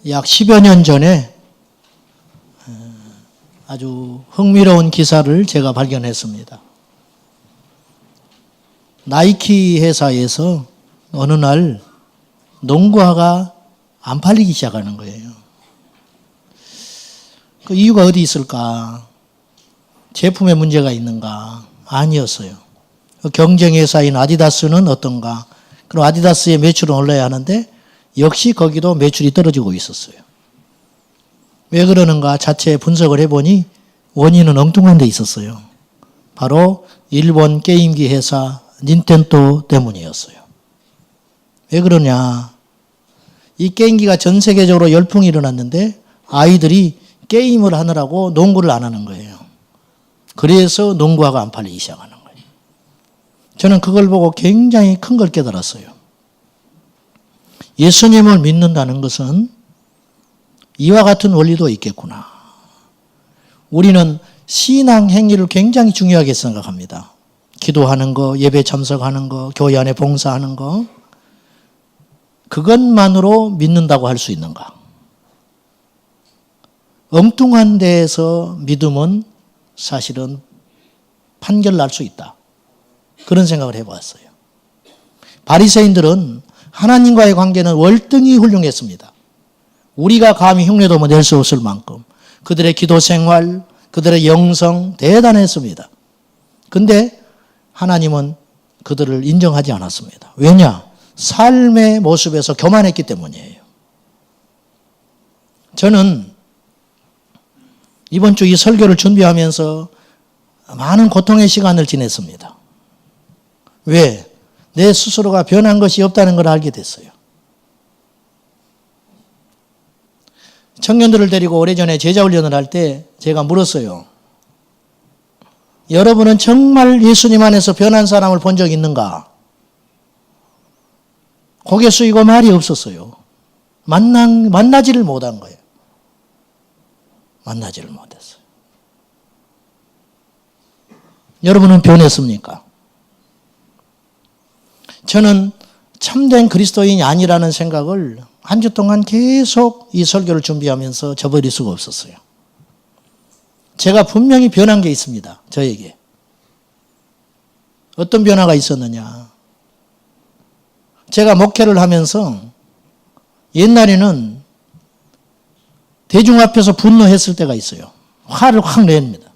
약 10여 년 전에 아주 흥미로운 기사를 제가 발견했습니다. 나이키 회사에서 어느 날 농구화가 안 팔리기 시작하는 거예요. 그 이유가 어디 있을까? 제품에 문제가 있는가? 아니었어요. 경쟁 회사인 아디다스는 어떤가? 그럼 아디다스의 매출은 올라야 하는데 역시 거기도 매출이 떨어지고 있었어요. 왜 그러는가 자체 분석을 해보니 원인은 엉뚱한 데 있었어요. 바로 일본 게임기 회사 닌텐도 때문이었어요. 왜 그러냐? 이 게임기가 전 세계적으로 열풍이 일어났는데 아이들이 게임을 하느라고 농구를 안 하는 거예요. 그래서 농구화가 안 팔리기 시작하는 거예요. 저는 그걸 보고 굉장히 큰 걸 깨달았어요. 예수님을 믿는다는 것은 이와 같은 원리도 있겠구나. 우리는 신앙 행위를 굉장히 중요하게 생각합니다. 기도하는 거, 예배 참석하는 거, 교회 안에 봉사하는 거. 그것만으로 믿는다고 할 수 있는가? 엉뚱한 데에서 믿음은 사실은 판결 날 수 있다. 그런 생각을 해보았어요. 바리새인들은 하나님과의 관계는 월등히 훌륭했습니다. 우리가 감히 흉내도 낼 수 없을 만큼 그들의 기도 생활, 그들의 영성 대단했습니다. 근데 하나님은 그들을 인정하지 않았습니다. 왜냐? 삶의 모습에서 교만했기 때문이에요. 저는 이번 주 이 설교를 준비하면서 많은 고통의 시간을 지냈습니다. 왜? 내 스스로가 변한 것이 없다는 걸 알게 됐어요. 청년들을 데리고 오래전에 제자훈련을 할 때 제가 물었어요. 여러분은 정말 예수님 안에서 변한 사람을 본 적 있는가? 고개 숙이고 말이 없었어요. 만나지를 못한 거예요. 만나지를 못했어요. 여러분은 변했습니까? 저는 참된 그리스도인이 아니라는 생각을 한 주 동안 계속 이 설교를 준비하면서 저버릴 수가 없었어요. 제가 분명히 변한 게 있습니다. 저에게. 어떤 변화가 있었느냐. 제가 목회를 하면서 옛날에는 대중 앞에서 분노했을 때가 있어요. 화를 확 냅니다.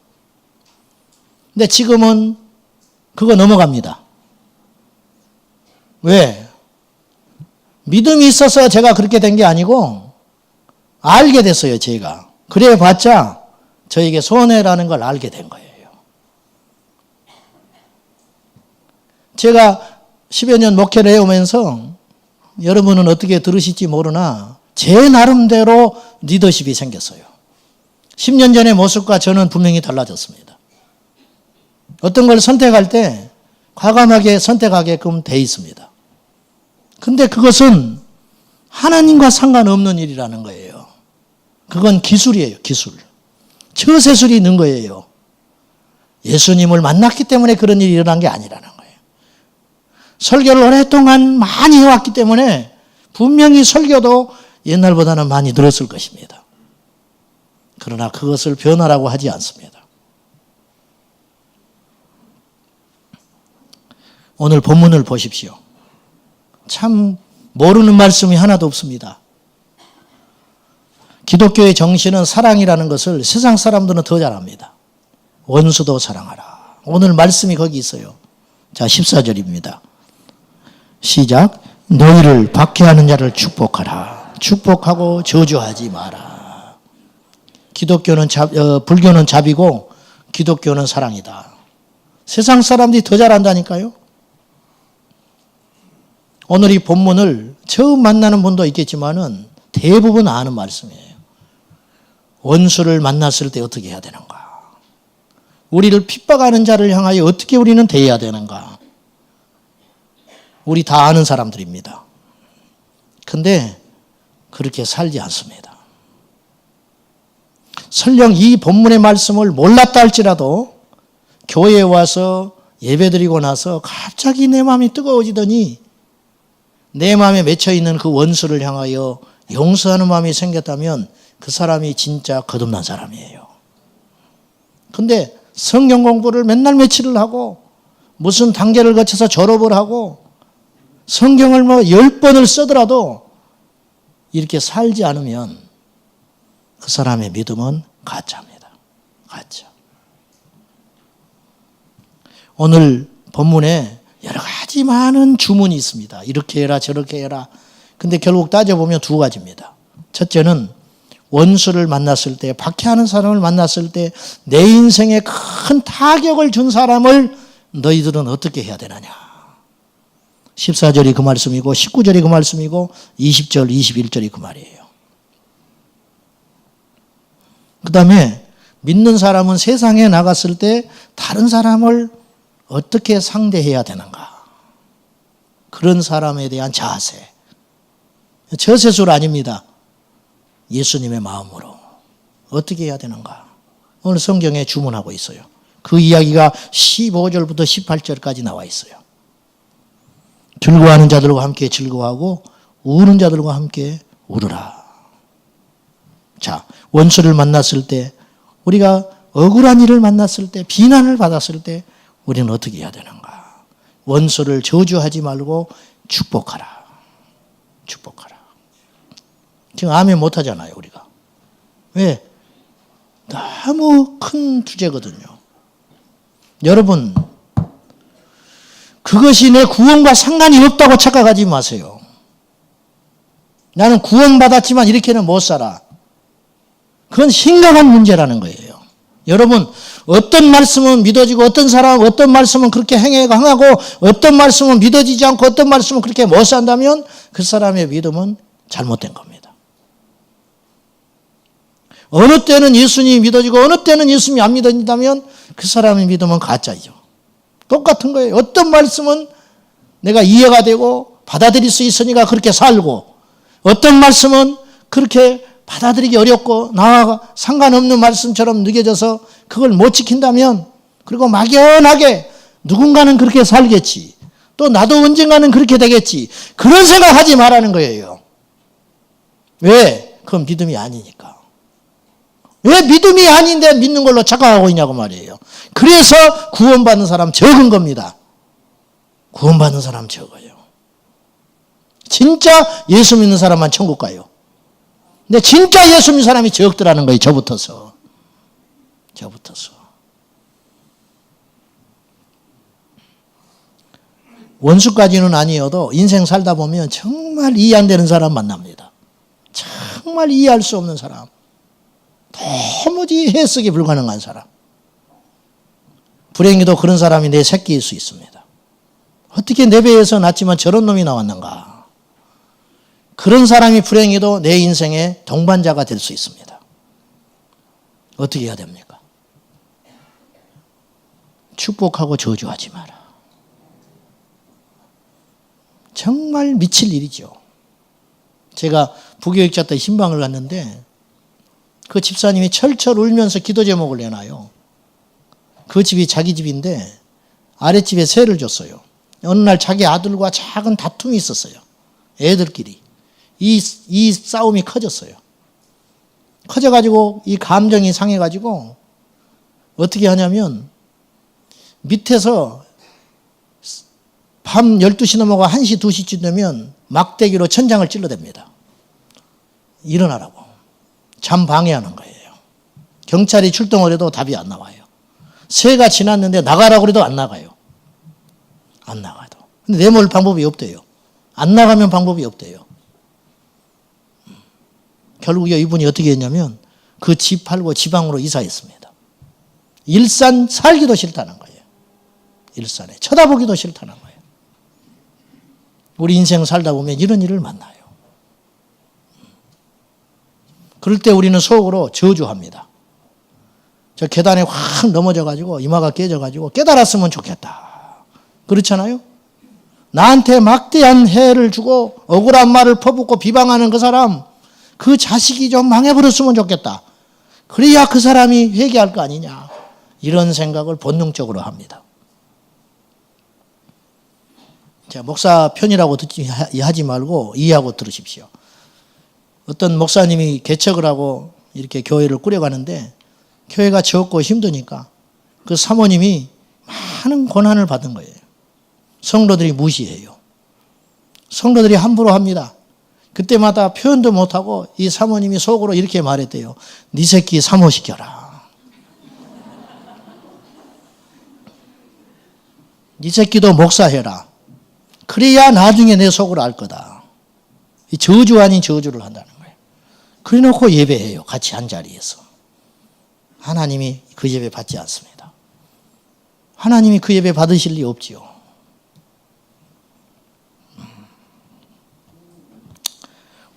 근데 지금은 그거 넘어갑니다. 왜? 믿음이 있어서 제가 그렇게 된 게 아니고 알게 됐어요, 제가. 그래 봤자 저에게 손해라는 걸 알게 된 거예요. 제가 10여 년 목회를 해오면서 여러분은 어떻게 들으실지 모르나 제 나름대로 리더십이 생겼어요. 10년 전의 모습과 저는 분명히 달라졌습니다. 어떤 걸 선택할 때 과감하게 선택하게끔 돼 있습니다. 근데 그것은 하나님과 상관없는 일이라는 거예요. 그건 기술이에요, 기술. 처세술이 있는 거예요. 예수님을 만났기 때문에 그런 일이 일어난 게 아니라는 거예요. 설교를 오랫동안 많이 해왔기 때문에 분명히 설교도 옛날보다는 많이 늘었을 것입니다. 그러나 그것을 변화라고 하지 않습니다. 오늘 본문을 보십시오. 참 모르는 말씀이 하나도 없습니다. 기독교의 정신은 사랑이라는 것을 세상 사람들은 더 잘 압니다. 원수도 사랑하라. 오늘 말씀이 거기 있어요. 자, 14절입니다. 시작. 너희를 박해하는 자를 축복하라. 축복하고 저주하지 마라. 불교는 자비고 기독교는 사랑이다. 세상 사람들이 더 잘한다니까요. 오늘 이 본문을 처음 만나는 분도 있겠지만은 대부분 아는 말씀이에요. 원수를 만났을 때 어떻게 해야 되는가? 우리를 핍박하는 자를 향하여 어떻게 우리는 대해야 되는가? 우리 다 아는 사람들입니다. 근데 그렇게 살지 않습니다. 설령 이 본문의 말씀을 몰랐다 할지라도 교회에 와서 예배드리고 나서 갑자기 내 마음이 뜨거워지더니 내 마음에 맺혀있는 그 원수를 향하여 용서하는 마음이 생겼다면 그 사람이 진짜 거듭난 사람이에요. 근데 성경 공부를 맨날 며칠을 하고 무슨 단계를 거쳐서 졸업을 하고 성경을 뭐 10번을 쓰더라도 이렇게 살지 않으면 그 사람의 믿음은 가짜입니다. 가짜. 오늘 본문에 여러 가지 많은 주문이 있습니다. 이렇게 해라 저렇게 해라. 근데 결국 따져보면 두 가지입니다. 첫째는 원수를 만났을 때, 박해하는 사람을 만났을 때 내 인생에 큰 타격을 준 사람을 너희들은 어떻게 해야 되느냐. 14절이 그 말씀이고 19절이 그 말씀이고 20절, 21절이 그 말이에요. 그 다음에 믿는 사람은 세상에 나갔을 때 다른 사람을 어떻게 상대해야 되는가. 그런 사람에 대한 자세. 저세술 아닙니다. 예수님의 마음으로 어떻게 해야 되는가. 오늘 성경에 주문하고 있어요. 그 이야기가 15절부터 18절까지 나와 있어요. 즐거워하는 자들과 함께 즐거워하고 우는 자들과 함께 울으라. 자, 원수를 만났을 때, 우리가 억울한 일을 만났을 때, 비난을 받았을 때 우리는 어떻게 해야 되는가. 원수를 저주하지 말고 축복하라. 축복하라. 지금 아멘 못하잖아요, 우리가. 왜? 너무 큰 주제거든요. 여러분, 그것이 내 구원과 상관이 없다고 착각하지 마세요. 나는 구원받았지만 이렇게는 못 살아. 그건 심각한 문제라는 거예요. 여러분, 어떤 말씀은 믿어지고 어떤 사람은 어떤 말씀은 그렇게 행하고 어떤 말씀은 믿어지지 않고 어떤 말씀은 그렇게 못 산다면 그 사람의 믿음은 잘못된 겁니다. 어느 때는 예수님이 믿어지고 어느 때는 예수님이 안 믿어진다면 그 사람의 믿음은 가짜이죠. 똑같은 거예요. 어떤 말씀은 내가 이해가 되고 받아들일 수 있으니까 그렇게 살고 어떤 말씀은 그렇게 받아들이기 어렵고 나와 상관없는 말씀처럼 느껴져서 그걸 못 지킨다면 그리고 막연하게 누군가는 그렇게 살겠지. 또 나도 언젠가는 그렇게 되겠지. 그런 생각하지 말라는 거예요. 왜? 그건 믿음이 아니니까. 왜 믿음이 아닌데 믿는 걸로 착각하고 있냐고 말이에요. 그래서 구원받는 사람 적은 겁니다. 구원받는 사람 적어요. 진짜 예수 믿는 사람만 천국 가요. 근데 진짜 예수 믿는 사람이 적더라는 거예요. 저부터서. 원수까지는 아니어도 인생 살다 보면 정말 이해 안 되는 사람 만납니다. 정말 이해할 수 없는 사람. 도무지 해석이 불가능한 사람. 불행히도 그런 사람이 내 새끼일 수 있습니다. 어떻게 내 배에서 낳지만 저런 놈이 나왔는가. 그런 사람이 불행히도 내 인생의 동반자가 될 수 있습니다. 어떻게 해야 됩니까? 축복하고 저주하지 마라. 정말 미칠 일이죠. 제가 부교육자 때 신방을 갔는데 그 집사님이 철철 울면서 기도 제목을 내놔요. 그 집이 자기 집인데 아랫집에 세를 줬어요. 어느 날 자기 아들과 작은 다툼이 있었어요. 애들끼리. 이 싸움이 커졌어요. 커져가지고 이 감정이 상해가지고 어떻게 하냐면 밑에서 밤 12시 넘어가 1시, 2시쯤 되면 막대기로 천장을 찔러댑니다. 일어나라고. 잠 방해하는 거예요. 경찰이 출동을 해도 답이 안 나와요. 새가 지났는데 나가라고 해도 안 나가요. 안 나가도. 근데 내몰 방법이 없대요. 안 나가면 방법이 없대요. 결국 이분이 어떻게 했냐면 그 집 팔고 지방으로 이사했습니다. 일산 살기도 싫다는 거예요. 일산에. 쳐다보기도 싫다는 거예요. 우리 인생 살다 보면 이런 일을 만나요. 그럴 때 우리는 속으로 저주합니다. 저 계단에 확 넘어져가지고 이마가 깨져가지고 깨달았으면 좋겠다. 그렇잖아요? 나한테 막대한 해를 주고 억울한 말을 퍼붓고 비방하는 그 사람, 그 자식이 좀 망해버렸으면 좋겠다. 그래야 그 사람이 회개할 거 아니냐. 이런 생각을 본능적으로 합니다. 자, 목사 편이라고 하지 말고 이해하고 들으십시오. 어떤 목사님이 개척을 하고 이렇게 교회를 꾸려가는데 교회가 적고 힘드니까 그 사모님이 많은 고난을 받은 거예요. 성도들이 무시해요. 성도들이 함부로 합니다. 그때마다 표현도 못하고 이 사모님이 속으로 이렇게 말했대요. 네 새끼 사모시켜라. 네 새끼도 목사해라. 그래야 나중에 내 속을 알 거다. 이 저주 아닌 저주를 한다는 거예요. 그래 놓고 예배해요. 같이 한 자리에서. 하나님이 그 예배 받지 않습니다. 하나님이 그 예배 받으실 리 없지요.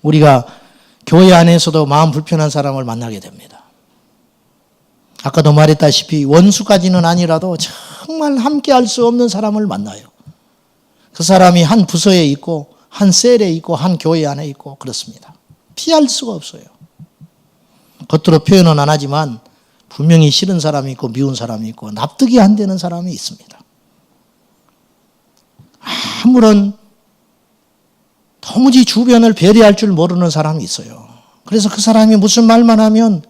우리가 교회 안에서도 마음 불편한 사람을 만나게 됩니다. 아까도 말했다시피 원수까지는 아니라도 정말 함께 할 수 없는 사람을 만나요. 그 사람이 한 부서에 있고 한 셀에 있고 한 교회 안에 있고 그렇습니다. 피할 수가 없어요. 겉으로 표현은 안 하지만 분명히 싫은 사람이 있고 미운 사람이 있고 납득이 안 되는 사람이 있습니다. 아무런 도무지 주변을 배려할 줄 모르는 사람이 있어요. 그래서 그 사람이 무슨 말만 하면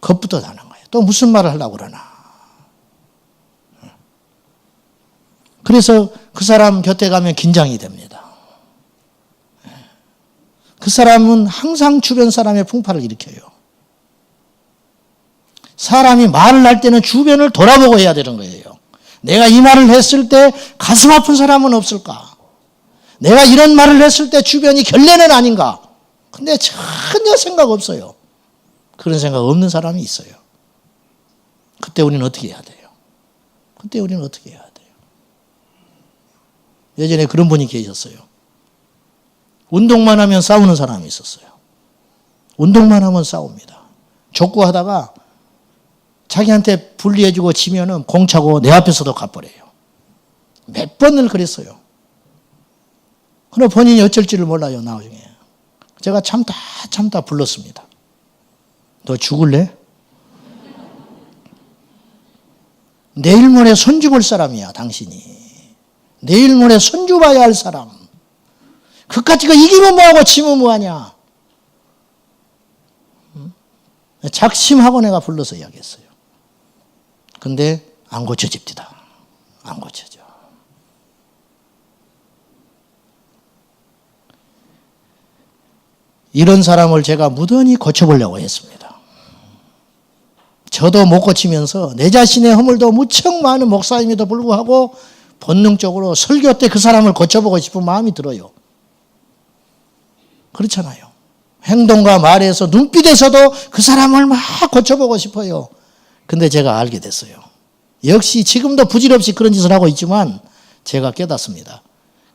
겁부터 나는 거예요. 또 무슨 말을 하려고 그러나. 그래서 그 사람 곁에 가면 긴장이 됩니다. 그 사람은 항상 주변 사람의 풍파를 일으켜요. 사람이 말을 할 때는 주변을 돌아보고 해야 되는 거예요. 내가 이 말을 했을 때 가슴 아픈 사람은 없을까? 내가 이런 말을 했을 때 주변이 결례는 아닌가? 근데 전혀 생각 없어요. 그런 생각 없는 사람이 있어요. 그때 우리는 어떻게 해야 돼요? 그때 우리는 어떻게 해야 돼요? 예전에 그런 분이 계셨어요. 운동만 하면 싸우는 사람이 있었어요. 운동만 하면 싸웁니다. 족구하다가 자기한테 불리해주고 지면은 공 차고 내 앞에서도 가버려요. 몇 번을 그랬어요. 그러나 본인이 어쩔 줄을 몰라요, 나중에. 제가 참다 불렀습니다. 너 죽을래? 내일 모레 손주 볼 사람이야, 당신이. 내일 모레 손주 봐야 할 사람. 그까짓 거 이기면 뭐하고 지면 뭐하냐. 작심하고 내가 불러서 이야기했어요. 근데 안 고쳐집니다. 안 고쳐져. 이런 사람을 제가 무던히 고쳐보려고 했습니다. 저도 못 고치면서 내 자신의 허물도 무척 많은 목사임에도 불구하고 본능적으로 설교 때 그 사람을 고쳐보고 싶은 마음이 들어요. 그렇잖아요. 행동과 말에서 눈빛에서도 그 사람을 막 고쳐보고 싶어요. 근데 제가 알게 됐어요. 역시 지금도 부질없이 그런 짓을 하고 있지만 제가 깨닫습니다.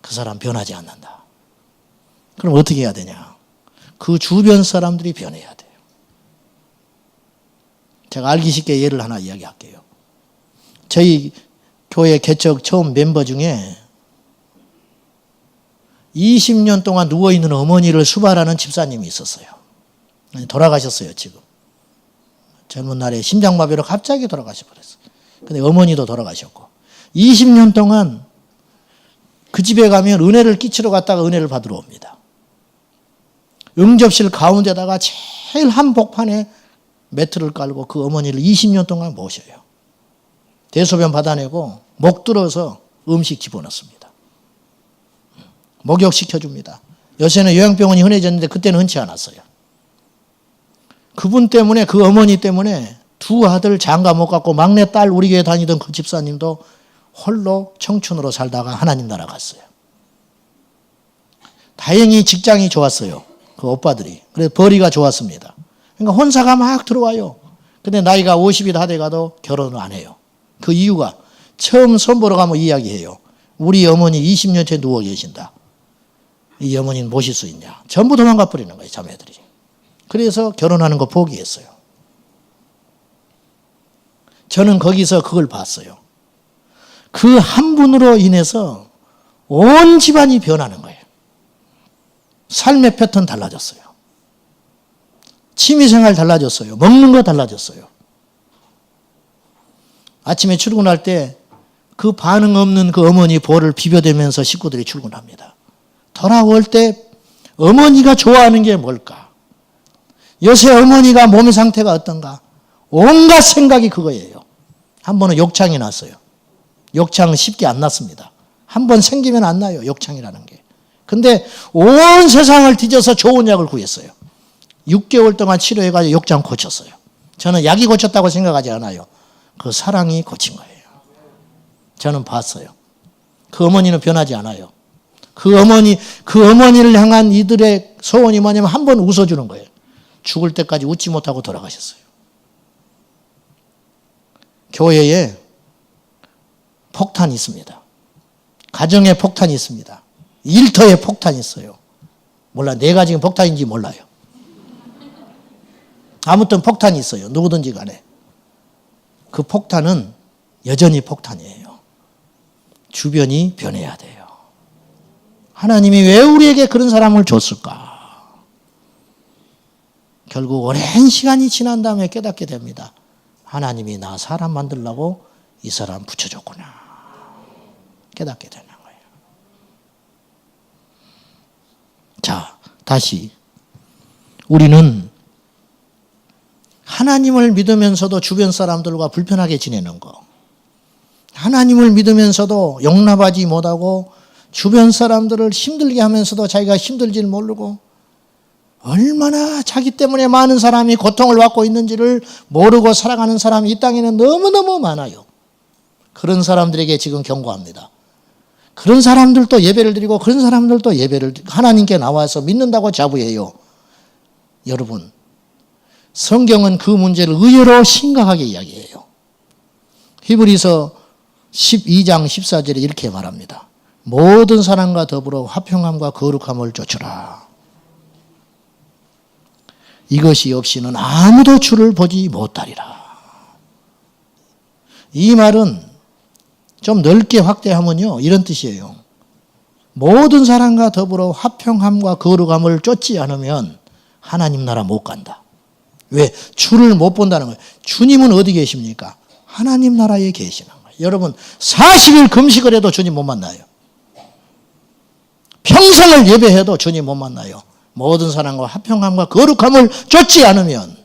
그 사람 변하지 않는다. 그럼 어떻게 해야 되냐? 그 주변 사람들이 변해야 돼요. 제가 알기 쉽게 예를 하나 이야기할게요. 저희 교회 개척 처음 멤버 중에 20년 동안 누워있는 어머니를 수발하는 집사님이 있었어요. 돌아가셨어요, 지금. 젊은 날에 심장마비로 갑자기 돌아가셔버렸어요. 근데 어머니도 돌아가셨고. 20년 동안 그 집에 가면 은혜를 끼치러 갔다가 은혜를 받으러 옵니다. 응접실 가운데다가 제일 한복판에 매트를 깔고 그 어머니를 20년 동안 모셔요. 대소변 받아내고 목 들어서 음식 집어넣습니다. 목욕시켜줍니다. 요새는 요양병원이 흔해졌는데 그때는 흔치 않았어요. 그분 때문에, 그 어머니 때문에 두 아들 장가 못 갔고 막내 딸 우리 교회 다니던 그 집사님도 홀로 청춘으로 살다가 하나님 나라 갔어요. 다행히 직장이 좋았어요. 그 오빠들이. 그래서 벌이가 좋았습니다. 그러니까 혼사가 막 들어와요. 근데 나이가 50이 다 돼가도 결혼을 안 해요. 그 이유가 처음 손보러 가면 이야기해요. 우리 어머니 20년째 누워 계신다. 이 어머니는 모실 수 있냐. 전부 도망가 버리는 거예요, 자매들이. 그래서 결혼하는 거 포기했어요. 저는 거기서 그걸 봤어요. 그 한 분으로 인해서 온 집안이 변하는 거예요. 삶의 패턴 달라졌어요. 취미생활 달라졌어요. 먹는 거 달라졌어요. 아침에 출근할 때 그 반응 없는 그 어머니 볼을 비벼대면서 식구들이 출근합니다. 돌아올 때 어머니가 좋아하는 게 뭘까? 요새 어머니가 몸의 상태가 어떤가? 온갖 생각이 그거예요. 한 번은 욕창이 났어요. 욕창은 쉽게 안 났습니다. 한 번 생기면 안 나요, 욕창이라는 게. 근데 온 세상을 뒤져서 좋은 약을 구했어요. 6개월 동안 치료해가지고 욕창 고쳤어요. 저는 약이 고쳤다고 생각하지 않아요. 그 사랑이 고친 거예요. 저는 봤어요. 그 어머니는 변하지 않아요. 그 어머니를 향한 이들의 소원이 뭐냐면 한 번 웃어주는 거예요. 죽을 때까지 웃지 못하고 돌아가셨어요. 교회에 폭탄이 있습니다. 가정에 폭탄이 있습니다. 일터에 폭탄이 있어요. 몰라, 내가 지금 폭탄인지 몰라요. 아무튼 폭탄이 있어요. 누구든지 간에. 그 폭탄은 여전히 폭탄이에요. 주변이 변해야 돼요. 하나님이 왜 우리에게 그런 사람을 줬을까? 결국 오랜 시간이 지난 다음에 깨닫게 됩니다. 하나님이 나 사람 만들려고 이 사람 붙여줬구나. 깨닫게 되는 거예요. 자, 다시 우리는 하나님을 믿으면서도 주변 사람들과 불편하게 지내는 거, 하나님을 믿으면서도 용납하지 못하고 주변 사람들을 힘들게 하면서도 자기가 힘들지를 모르고 얼마나 자기 때문에 많은 사람이 고통을 받고 있는지를 모르고 살아가는 사람이 이 땅에는 너무너무 많아요. 그런 사람들에게 지금 경고합니다. 그런 사람들도 예배를 드리고 그런 사람들도 예배를 하나님께 나와서 믿는다고 자부해요. 여러분, 성경은 그 문제를 의외로 심각하게 이야기해요. 히브리서 12장 14절에 이렇게 말합니다. 모든 사람과 더불어 화평함과 거룩함을 쫓으라. 이것이 없이는 아무도 주를 보지 못하리라. 이 말은 좀 넓게 확대하면요, 이런 뜻이에요. 모든 사람과 더불어 화평함과 거룩함을 쫓지 않으면 하나님 나라 못 간다. 왜? 주를 못 본다는 거예요. 주님은 어디 계십니까? 하나님 나라에 계시는 거예요. 여러분, 40일 금식을 해도 주님 못 만나요. 평생을 예배해도 주님 못 만나요. 모든 사람과 화평함과 거룩함을 쫓지 않으면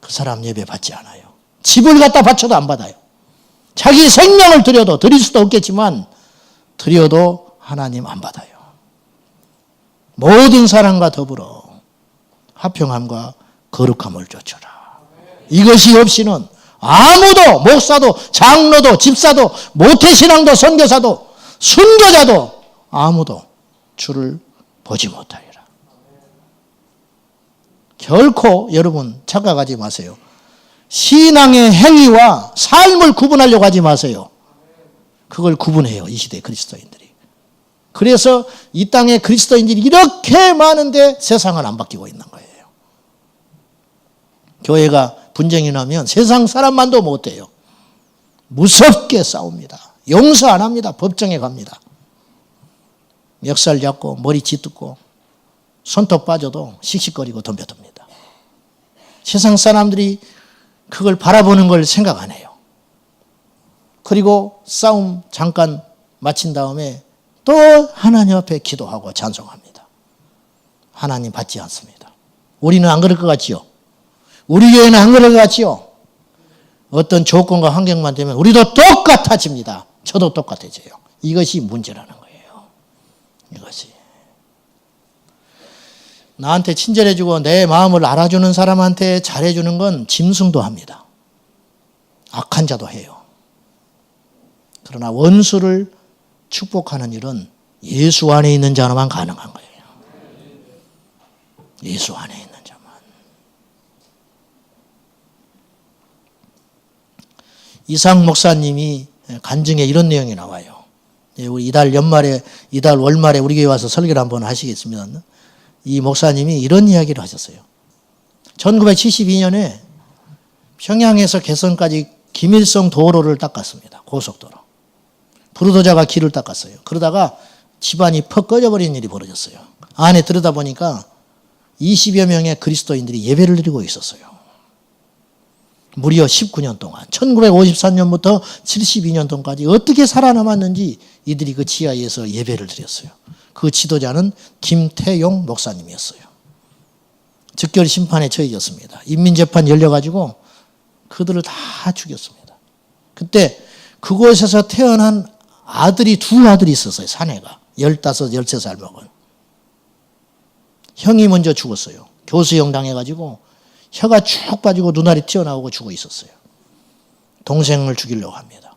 그 사람 예배 받지 않아요. 집을 갖다 바쳐도 안 받아요. 자기 생명을 드려도, 드릴 수도 없겠지만 드려도 하나님 안 받아요. 모든 사람과 더불어 화평함과 거룩함을 쫓으라. 이것이 없이는 아무도, 목사도 장로도 집사도 모태신앙도 선교사도 순교자도 아무도 주를 보지 못하리라. 결코 여러분 착각하지 마세요. 신앙의 행위와 삶을 구분하려고 하지 마세요. 그걸 구분해요, 이 시대 그리스도인들이. 그래서 이 땅에 그리스도인들이 이렇게 많은데 세상은 안 바뀌고 있는 거예요. 교회가 분쟁이 나면 세상 사람만도 못해요. 무섭게 싸웁니다. 용서 안 합니다. 법정에 갑니다. 멱살 잡고 머리 짓듣고 손톱 빠져도 씩씩거리고 덤벼듭니다. 세상 사람들이 그걸 바라보는 걸 생각 안 해요. 그리고 싸움 잠깐 마친 다음에 또 하나님 앞에 기도하고 찬송합니다. 하나님 받지 않습니다. 우리는 안 그럴 것 같지요? 우리 교회는 안 그럴 것 같지요? 어떤 조건과 환경만 되면 우리도 똑같아집니다. 저도 똑같아져요. 이것이 문제라는 거예요. 이것이. 나한테 친절해주고 내 마음을 알아주는 사람한테 잘해주는 건 짐승도 합니다. 악한 자도 해요. 그러나 원수를 축복하는 일은 예수 안에 있는 자로만 가능한 거예요. 예수 안에 있는 자만. 이상 목사님이 간증에 이런 내용이 나와요. 우리 이달 월말에 우리 교회 와서 설교를 한번 하시겠습니다. 이 목사님이 이런 이야기를 하셨어요. 1972년에 평양에서 개성까지 김일성 도로를 닦았습니다. 고속도로. 부르도자가 길을 닦았어요. 그러다가 집안이 퍽 꺼져버린 일이 벌어졌어요. 안에 들여다보니까 20여 명의 그리스도인들이 예배를 드리고 있었어요. 무려 19년 동안 1953년부터 72년도까지 어떻게 살아남았는지 이들이 그 지하에서 예배를 드렸어요. 그 지도자는 김태용 목사님이었어요. 즉결 심판에 처해졌습니다. 인민재판 열려가지고 그들을 다 죽였습니다. 그때 그곳에서 태어난 아들이 두 아들이 있었어요. 사내가 15, 13살 먹은. 형이 먼저 죽었어요. 교수형 당해가지고 혀가 쭉 빠지고 눈알이 튀어나오고 죽어 있었어요. 동생을 죽이려고 합니다.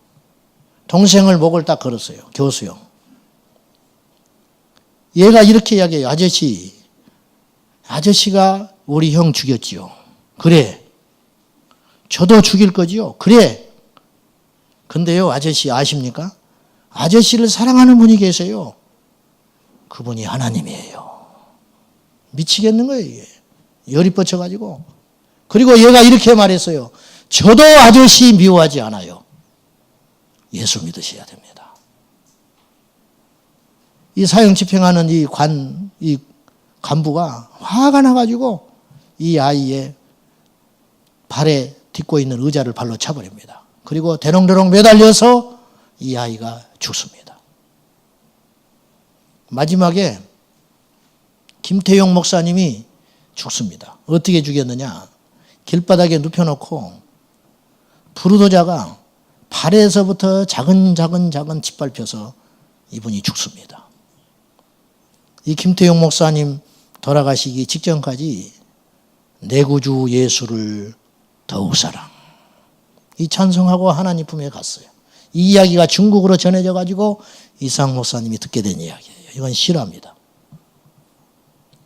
동생을 목을 딱 걸었어요. 교수형. 얘가 이렇게 이야기해요. 아저씨가 우리 형 죽였지요. 그래. 저도 죽일 거지요. 그래. 근데요, 아저씨 아십니까? 아저씨를 사랑하는 분이 계세요. 그분이 하나님이에요. 미치겠는 거예요, 이게. 열이 뻗쳐가지고. 그리고 얘가 이렇게 말했어요. 저도 아저씨 미워하지 않아요. 예수 믿으셔야 됩니다. 이 사형 집행하는 이 간부가 화가 나가지고 이 아이의 발에 딛고 있는 의자를 발로 차버립니다. 그리고 대롱대롱 매달려서 이 아이가 죽습니다. 마지막에 김태용 목사님이 죽습니다. 어떻게 죽였느냐? 길바닥에 눕혀놓고 부르도자가 발에서부터 작은 짓밟혀서 이분이 죽습니다. 이 김태용 목사님 돌아가시기 직전까지 내 구주 예수를 더욱 사랑. 이 찬송하고 하나님 품에 갔어요. 이 이야기가 중국으로 전해져 가지고 이상 목사님이 듣게 된 이야기예요. 이건 실화입니다.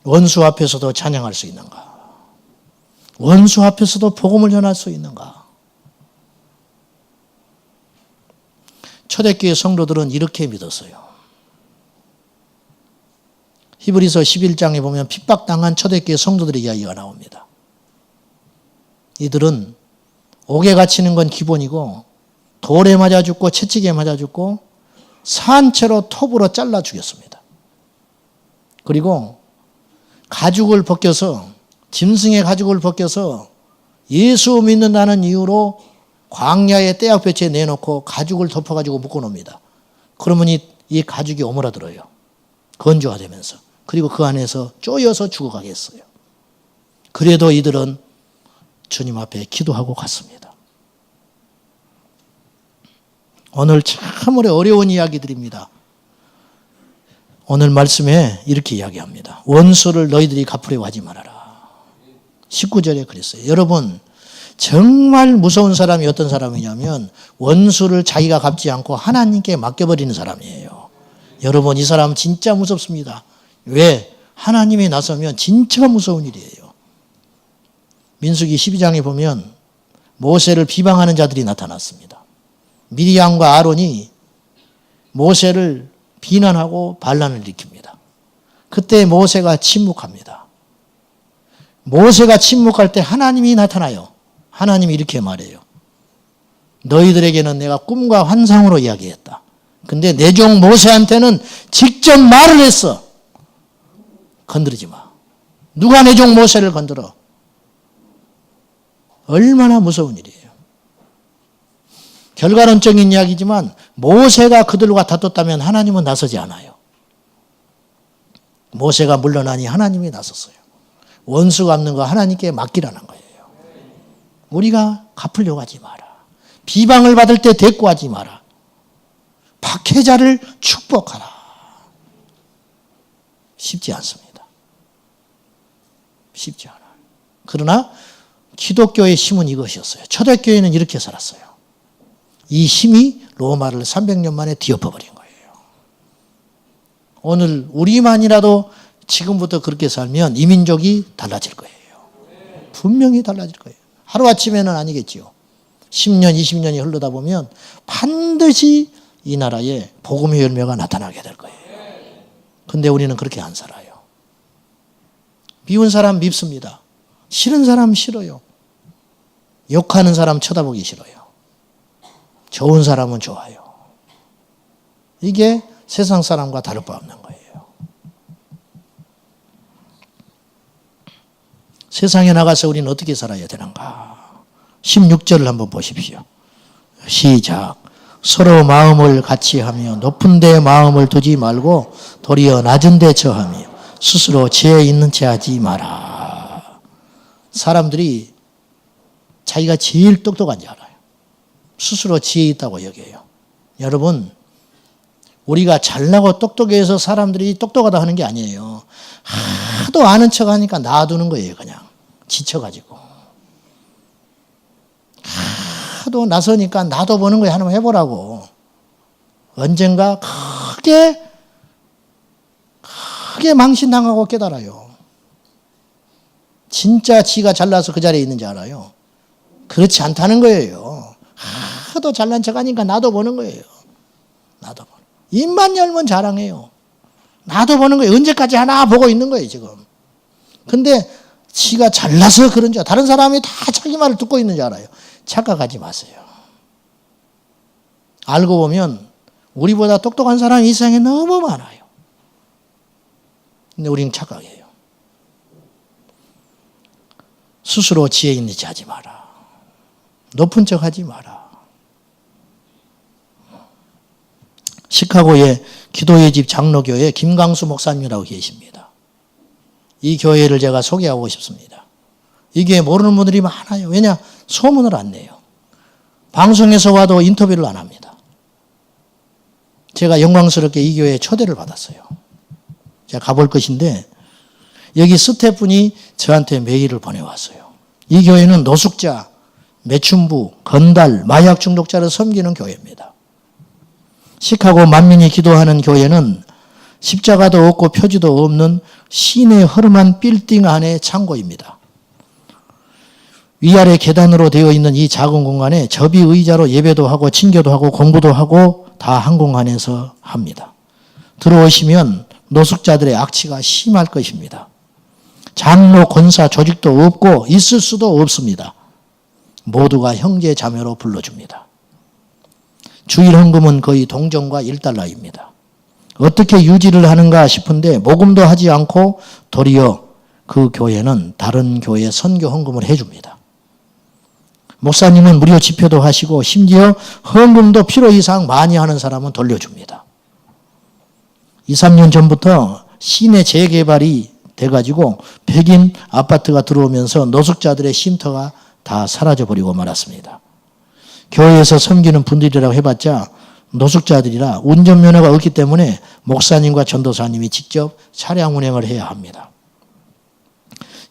원수 앞에서도 찬양할 수 있는가? 원수 앞에서도 복음을 전할 수 있는가? 초대교회 성도들은 이렇게 믿었어요. 히브리서 11장에 보면 핍박당한 초대교회 성도들의 이야기가 나옵니다. 이들은 옥에 갇히는 건 기본이고 돌에 맞아 죽고 채찍에 맞아 죽고 산채로 톱으로 잘라 죽였습니다. 그리고 가죽을 벗겨서 짐승의 가죽을 벗겨서 예수 믿는다는 이유로 광야의 떼약볕에 내놓고 가죽을 덮어가지고 묶어놓습니다. 그러면 이 가죽이 오므라들어요. 건조가 되면서. 그리고 그 안에서 쪼여서 죽어가겠어요. 그래도 이들은 주님 앞에 기도하고 갔습니다. 오늘 참으로 어려운 이야기들입니다. 오늘 말씀에 이렇게 이야기합니다. 원수를 너희들이 갚으려고 하지 말아라. 19절에 그랬어요. 여러분, 정말 무서운 사람이 어떤 사람이냐면 원수를 자기가 갚지 않고 하나님께 맡겨버리는 사람이에요. 여러분, 이 사람은 진짜 무섭습니다. 왜? 하나님이 나서면 진짜 무서운 일이에요. 민수기 12장에 보면 모세를 비방하는 자들이 나타났습니다. 미리암과 아론이 모세를 비난하고 반란을 일으킵니다. 그때 모세가 침묵합니다. 모세가 침묵할 때 하나님이 나타나요. 하나님이 이렇게 말해요. 너희들에게는 내가 꿈과 환상으로 이야기했다. 근데 내 종 모세한테는 직접 말을 했어. 건드리지 마. 누가 내 종 모세를 건드려? 얼마나 무서운 일이에요. 결과론적인 이야기지만 모세가 그들과 다퉜다면 하나님은 나서지 않아요. 모세가 물러나니 하나님이 나섰어요. 원수 갚는 거 하나님께 맡기라는 거예요. 우리가 갚으려고 하지 마라. 비방을 받을 때 대꾸하지 마라. 박해자를 축복하라. 쉽지 않습니다. 쉽지 않아요. 그러나 기독교의 힘은 이것이었어요. 초대교회는 이렇게 살았어요. 이 힘이 로마를 300년 만에 뒤엎어버린 거예요. 오늘 우리만이라도 지금부터 그렇게 살면 이 민족이 달라질 거예요. 분명히 달라질 거예요. 하루아침에는 아니겠지요. 10년, 20년이 흐르다 보면 반드시 이 나라에 복음의 열매가 나타나게 될 거예요. 근데 우리는 그렇게 안 살아요. 미운 사람 밉습니다. 싫은 사람 싫어요. 욕하는 사람 쳐다보기 싫어요. 좋은 사람은 좋아요. 이게 세상 사람과 다를 바 없는 거예요. 세상에 나가서 우리는 어떻게 살아야 되는가? 16절을 한번 보십시오. 시작. 서로 마음을 같이 하며 높은 데 마음을 두지 말고 도리어 낮은 데 처하며 스스로 지혜 있는 채 하지 마라. 사람들이 자기가 제일 똑똑한 줄 알아요. 스스로 지혜 있다고 여겨요. 여러분, 우리가 잘나고 똑똑해서 사람들이 똑똑하다 하는 게 아니에요. 하도 아는 척 하니까 놔두는 거예요. 그냥 지쳐가지고. 하도 나서니까 나도 보는 거예요. 하나만 해보라고. 언젠가 크게 망신당하고 깨달아요. 진짜 지가 잘나서 그 자리에 있는지 알아요. 그렇지 않다는 거예요. 하도 잘난 척 하니까 나도 보는 거예요. 나도 보는. 입만 열면 자랑해요. 나도 보는 거예요. 언제까지 하나 보고 있는 거예요, 지금. 근데 지가 잘나서 그런 줄, 다른 사람이 다 자기 말을 듣고 있는 줄 알아요. 착각하지 마세요. 알고 보면 우리보다 똑똑한 사람이 이 세상에 너무 많아요. 근데 우리는 착각해요. 스스로 지혜 있는 척 하지 마라. 높은 척 하지 마라. 시카고의 기도의 집 장로교회 김강수 목사님이라고 계십니다. 이 교회를 제가 소개하고 싶습니다. 이 교회 모르는 분들이 많아요. 왜냐? 소문을 안 내요. 방송에서 와도 인터뷰를 안 합니다. 제가 영광스럽게 이 교회에 초대를 받았어요. 제가 가볼 것인데 여기 스태프분이 저한테 메일을 보내왔어요. 이 교회는 노숙자, 매춘부, 건달, 마약 중독자를 섬기는 교회입니다. 시카고 만민이 기도하는 교회는 십자가도 없고 표지도 없는 시내 허름한 빌딩 안의 창고입니다. 위아래 계단으로 되어 있는 이 작은 공간에 접이 의자로 예배도 하고 친교도 하고 공부도 하고 다 한 공간에서 합니다. 들어오시면 노숙자들의 악취가 심할 것입니다. 장로, 권사 조직도 없고 있을 수도 없습니다. 모두가 형제 자매로 불러줍니다. 주일 헌금은 거의 동전과 1달러입니다. 어떻게 유지를 하는가 싶은데 모금도 하지 않고 도리어 그 교회는 다른 교회 선교 헌금을 해줍니다. 목사님은 무료 집회도 하시고 심지어 헌금도 필요 이상 많이 하는 사람은 돌려줍니다. 2, 3년 전부터 시내 재개발이 돼가지고 백인 아파트가 들어오면서 노숙자들의 쉼터가 다 사라져버리고 말았습니다. 교회에서 섬기는 분들이라고 해봤자 노숙자들이라 운전면허가 없기 때문에 목사님과 전도사님이 직접 차량 운행을 해야 합니다.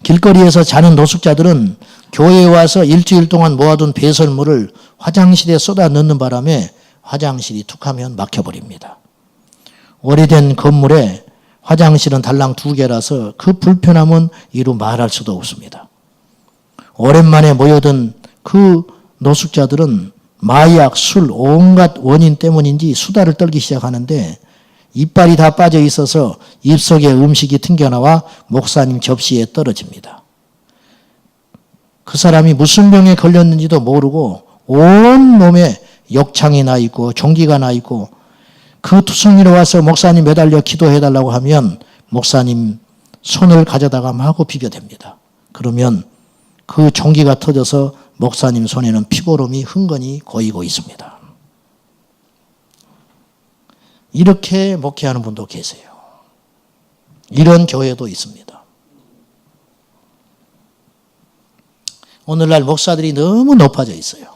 길거리에서 자는 노숙자들은 교회에 와서 일주일 동안 모아둔 배설물을 화장실에 쏟아 넣는 바람에 화장실이 툭하면 막혀버립니다. 오래된 건물에 화장실은 달랑 2개라서 그 불편함은 이루 말할 수도 없습니다. 오랜만에 모여든 그 노숙자들은 마약, 술, 온갖 원인 때문인지 수다를 떨기 시작하는데 이빨이 다 빠져 있어서 입속에 음식이 튕겨나와 목사님 접시에 떨어집니다. 그 사람이 무슨 병에 걸렸는지도 모르고 온 몸에 욕창이 나 있고 종기가 나 있고 그 투성이로 와서 목사님 매달려 기도해달라고 하면 목사님 손을 가져다가 마구 비벼댑니다. 그러면 그 종기가 터져서 목사님 손에는 피고름이 흥건히 고이고 있습니다. 이렇게 목회하는 분도 계세요. 이런 교회도 있습니다. 오늘날 목사들이 너무 높아져 있어요.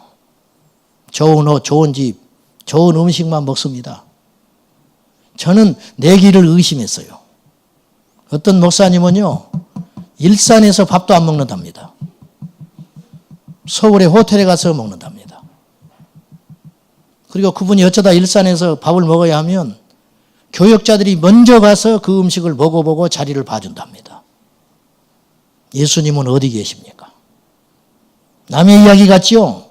좋은 옷, 좋은 집, 좋은 음식만 먹습니다. 저는 내 길을 의심했어요. 어떤 목사님은요, 일산에서 밥도 안 먹는답니다. 서울의 호텔에 가서 먹는답니다. 그리고 그분이 어쩌다 일산에서 밥을 먹어야 하면 교역자들이 먼저 가서 그 음식을 먹어보고 자리를 봐준답니다. 예수님은 어디 계십니까? 남의 이야기 같지요?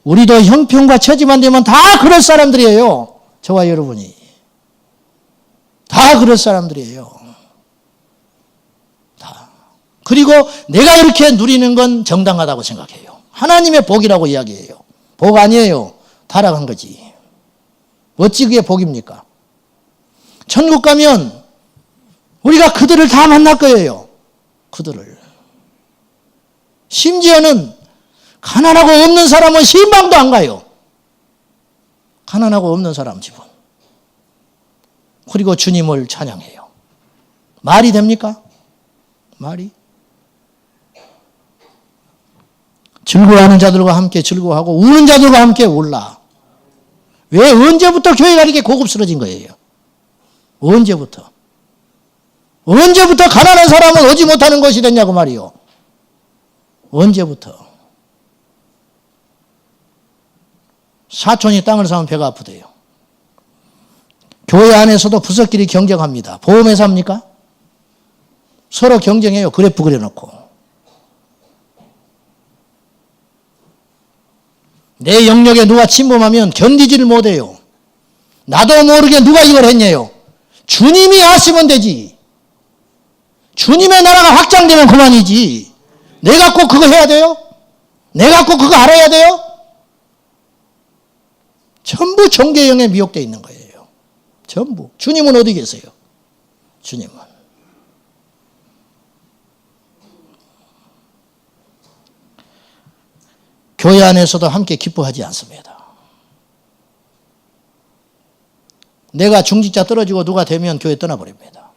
우리도 형편과 처지만 되면 다 그럴 사람들이에요. 저와 여러분이. 다 그럴 사람들이에요. 다. 그리고 내가 이렇게 누리는 건 정당하다고 생각해요. 하나님의 복이라고 이야기해요. 복 아니에요. 타락한 거지. 어찌 그게 복입니까? 천국 가면 우리가 그들을 다 만날 거예요. 그들을. 심지어는 가난하고 없는 사람은 신방도 안 가요. 가난하고 없는 사람 집은. 그리고 주님을 찬양해요. 말이 됩니까? 말이? 즐거워하는 자들과 함께 즐거워하고 우는 자들과 함께 울라. 왜 언제부터 교회가 이렇게 고급스러진 거예요? 언제부터? 언제부터 가난한 사람은 오지 못하는 것이 됐냐고 말이요. 언제부터? 사촌이 땅을 사면 배가 아프대요. 교회 안에서도 부서끼리 경쟁합니다. 보험회사 합니까? 서로 경쟁해요. 그래프 그려놓고. 내 영역에 누가 침범하면 견디지를 못해요. 나도 모르게 누가 이걸 했냐요. 주님이 하시면 되지. 주님의 나라가 확장되면 그만이지. 내가 꼭 그거 해야 돼요? 내가 꼭 그거 알아야 돼요? 전부 종교형에 미혹되어 있는 거예요. 전부. 주님은 어디 계세요? 주님은. 교회 안에서도 함께 기뻐하지 않습니다. 내가 중직자 떨어지고 누가 되면 교회 떠나버립니다.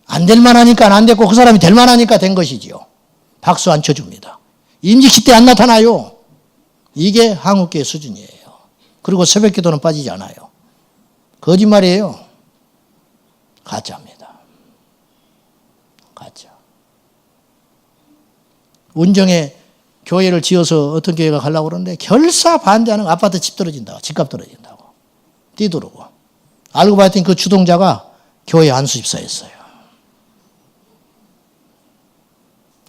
안 될 만하니까 안 됐고 그 사람이 될 만하니까 된 것이지요. 박수 안 쳐줍니다. 임직식 때 안 나타나요. 이게 한국교회 수준이에요. 그리고 새벽기도는 빠지지 않아요. 거짓말이에요. 가짜입니다. 가짜. 운정에 교회를 지어서 어떤 교회가 가려고 그러는데 결사 반대하는 아파트 집 떨어진다고, 집값 떨어진다고 뛰더라고. 알고 봤더니 그 주동자가 교회 안수집사였어요.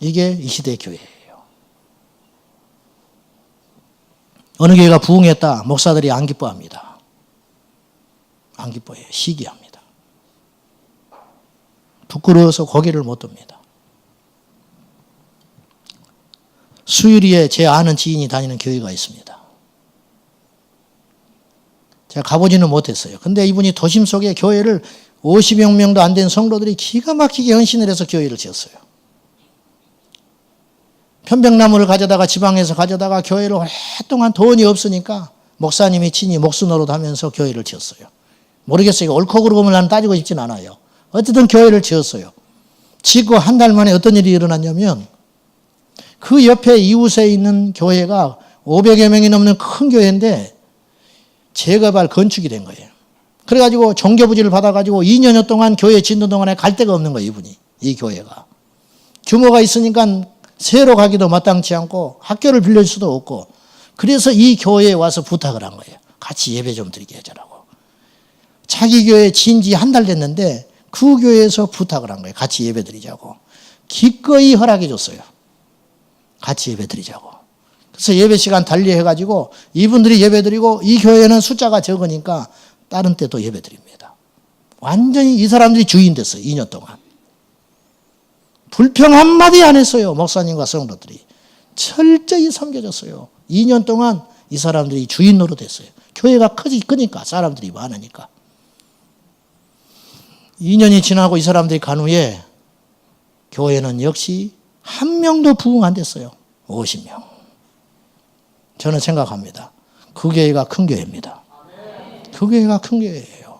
이게 이 시대의 교회예요. 어느 교회가 부흥했다. 목사들이 안 기뻐합니다. 안 기뻐해요. 시기합니다. 부끄러워서 고개를 못 듭니다. 수유리에 제 아는 지인이 다니는 교회가 있습니다. 제가 가보지는 못했어요. 근데 이분이 도심 속에 교회를 50여 명도 안 된 성도들이 기가 막히게 헌신을 해서 교회를 지었어요. 편백나무를 가져다가 지방에서 가져다가 교회를 오랫동안 돈이 없으니까 목사님이 친히 목수노릇 하면서 교회를 지었어요. 모르겠어요. 옳고 그르고를 나는 따지고 싶진 않아요. 어쨌든 교회를 지었어요. 지고 한 달 만에 어떤 일이 일어났냐면 그 옆에 이웃에 있는 교회가 500여 명이 넘는 큰 교회인데 재개발 건축이 된 거예요. 그래가지고 종교부지를 받아가지고 2년여 동안 교회 짓는 동안에 갈 데가 없는 거예요. 이분이. 이 교회가. 규모가 있으니까 새로 가기도 마땅치 않고 학교를 빌려줄 수도 없고 그래서 이 교회에 와서 부탁을 한 거예요. 같이 예배 좀 드리게 해주라고. 자기 교회 진지 한 달 됐는데 그 교회에서 부탁을 한 거예요. 같이 예배 드리자고. 기꺼이 허락해 줬어요. 같이 예배 드리자고. 그래서 예배 시간 달리해가지고 이분들이 예배 드리고 이 교회는 숫자가 적으니까 다른 때도 예배 드립니다. 완전히 이 사람들이 주인 됐어요. 2년 동안. 불평 한마디 안 했어요. 목사님과 성도들이. 철저히 섬겨줬어요. 2년 동안 이 사람들이 주인 노릇했어요. 교회가 크니까 사람들이 많으니까. 2년이 지나고 이 사람들이 간 후에 교회는 역시 한 명도 부흥 안 됐어요. 50명. 저는 생각합니다. 그 교회가 큰 교회입니다. 그 교회가 큰 교회예요.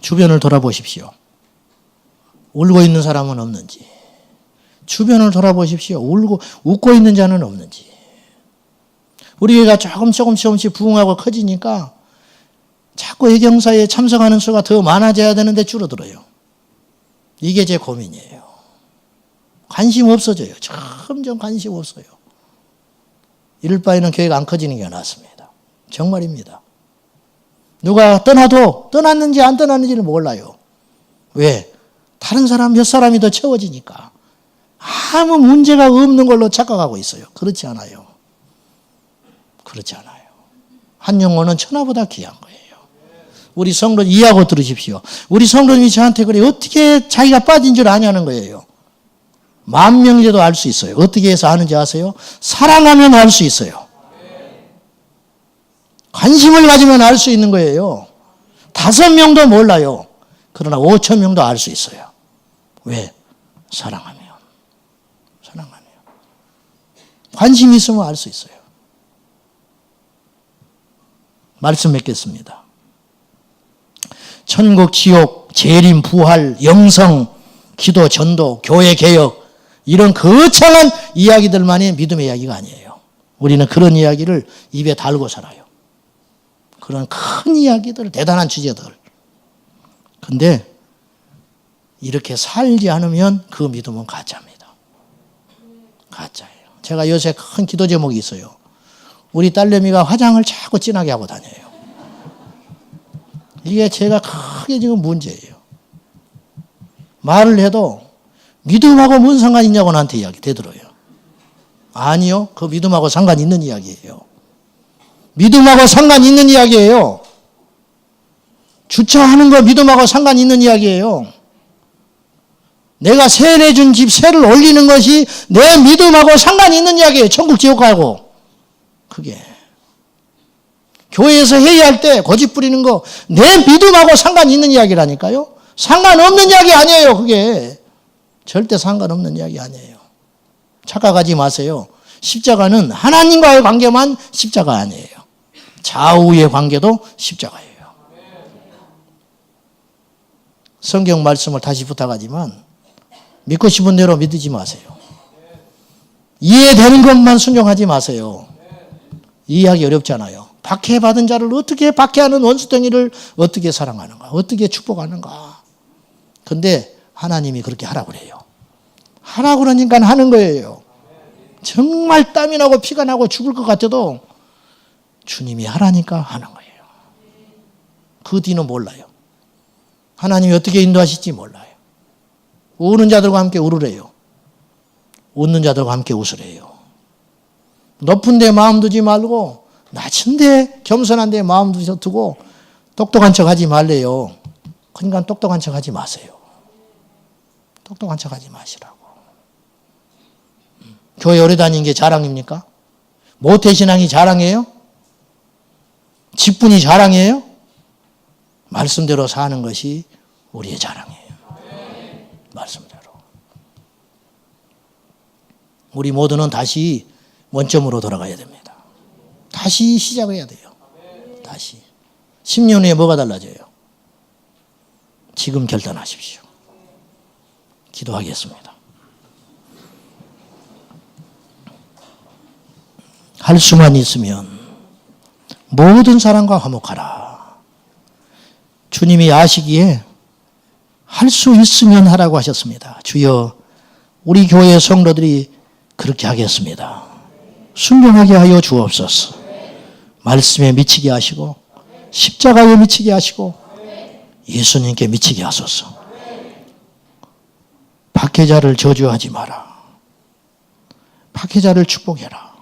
주변을 돌아보십시오. 울고 있는 사람은 없는지. 주변을 돌아보십시오. 웃고 있는 자는 없는지. 우리 교회가 조금씩 부흥하고 커지니까 자꾸 예경사에 참석하는 수가 더 많아져야 되는데 줄어들어요. 이게 제 고민이에요. 관심 없어져요. 점점 관심 없어요. 이럴 바에는 교회가 안 커지는 게 낫습니다. 정말입니다. 누가 떠나도 떠났는지 안 떠났는지를 몰라요. 왜? 다른 사람 몇 사람이 더 채워지니까. 아무 문제가 없는 걸로 착각하고 있어요. 그렇지 않아요. 그렇지 않아요. 한 영혼은 천하보다 귀한 거예요. 우리 성도님 이해하고 들으십시오. 우리 성도님이 저한테 그래 어떻게 자기가 빠진 줄 아냐는 거예요. 만명제도 알 수 있어요. 어떻게 해서 아는지 아세요? 사랑하면 알 수 있어요. 관심을 가지면 알 수 있는 거예요. 5명도 몰라요. 그러나 5,000명도 알 수 있어요. 왜? 사랑하면. 관심이 있으면 알 수 있어요. 말씀 맺겠습니다. 천국, 지옥, 재림, 부활, 영성 기도, 전도, 교회 개혁 이런 거창한 이야기들만이 믿음의 이야기가 아니에요. 우리는 그런 이야기를 입에 달고 살아요. 그런 큰 이야기들, 대단한 주제들. 근데 이렇게 살지 않으면 그 믿음은 가짜입니다. 가짜예요. 제가 요새 큰 기도 제목이 있어요. 우리 딸내미가 화장을 자꾸 진하게 하고 다녀요. 이게 제가 크게 지금 문제예요. 말을 해도 믿음하고 무슨 상관이 있냐고 나한테 이야기 되들어요. 아니요. 그 믿음하고 상관 있는 이야기예요. 믿음하고 상관 있는 이야기예요. 주차하는 거 믿음하고 상관 있는 이야기예요. 내가 세 내준 집 세를 올리는 것이 내 믿음하고 상관이 있는 이야기예요. 천국 지옥하고. 그게. 교회에서 회의할 때 고집 부리는 거 내 믿음하고 상관이 있는 이야기라니까요. 상관없는 이야기 아니에요. 그게. 절대 상관없는 이야기 아니에요. 착각하지 마세요. 십자가는 하나님과의 관계만 십자가 아니에요. 좌우의 관계도 십자가예요. 성경 말씀을 다시 부탁하지만 믿고 싶은 대로 믿지 마세요. 이해되는 것만 순종하지 마세요. 이해하기 어렵잖아요. 박해받은 자를 어떻게 박해하는 원수덩이를 어떻게 사랑하는가, 어떻게 축복하는가. 근데 하나님이 그렇게 하라고 그래요. 하라고 그러니까 하는 거예요. 정말 땀이 나고 피가 나고 죽을 것 같아도 주님이 하라니까 하는 거예요. 그 뒤는 몰라요. 하나님이 어떻게 인도하실지 몰라요. 우는 자들과 함께 울으래요. 웃는 자들과 함께 웃으래요. 높은 데 마음 두지 말고 낮은 데 겸손한 데 마음 두고 똑똑한 척 하지 말래요. 그러니까 똑똑한 척 하지 마세요. 똑똑한 척 하지 마시라고. 교회 오래 다니는 게 자랑입니까? 모태신앙이 자랑이에요? 직분이 자랑이에요? 말씀대로 사는 것이 우리의 자랑이에요. 말씀대로. 우리 모두는 다시 원점으로 돌아가야 됩니다. 다시 시작해야 돼요. 다시. 10년 후에 뭐가 달라져요? 지금 결단하십시오. 기도하겠습니다. 할 수만 있으면 모든 사람과 화목하라. 주님이 아시기에 할 수 있으면 하라고 하셨습니다. 주여, 우리 교회 성도들이 그렇게 하겠습니다. 순종하게 하여 주옵소서. 말씀에 미치게 하시고 십자가에 미치게 하시고 예수님께 미치게 하소서. 박해자를 저주하지 마라. 박해자를 축복해라.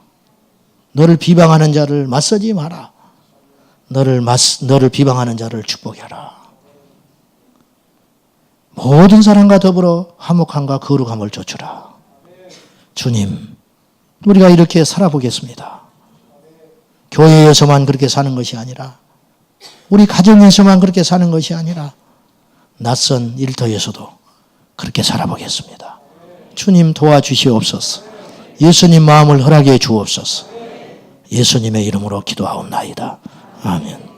너를 비방하는 자를 맞서지 마라. 너를 비방하는 자를 축복해라. 모든 사람과 더불어 화목함과 거룩함을 좇으라. 주님, 우리가 이렇게 살아보겠습니다. 교회에서만 그렇게 사는 것이 아니라, 우리 가정에서만 그렇게 사는 것이 아니라 낯선 일터에서도 그렇게 살아보겠습니다. 주님 도와주시옵소서. 예수님 마음을 허락해 주옵소서. 예수님의 이름으로 기도하옵나이다. 아멘.